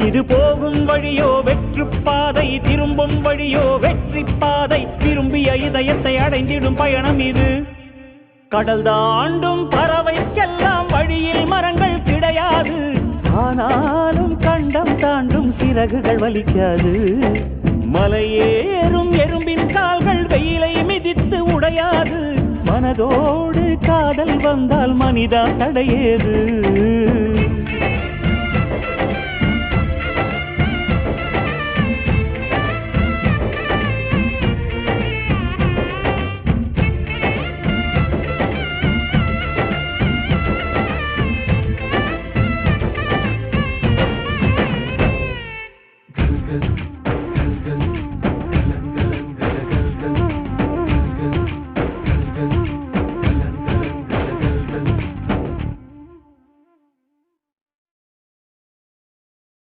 இது போகும் வழியோ வெற்று பாதை, திரும்பும் வழியோ வெற்றி பாதை, விரும்பிய இதயத்தை அடைந்திடும் பயணம் இது. கடல் தாண்டும் பறவைக்கெல்லாம் வழியில் மரங்கள் கிடையாது, ஆனாலும் கண்டம் தாண்டும் சிறகுகள் வலிக்காது. மலையேறும் எறும்பின் கால்கள் வெயிலை மிதித்து உடையாது, மனதோடு காதல் வந்தால் மனிதா தடையேது.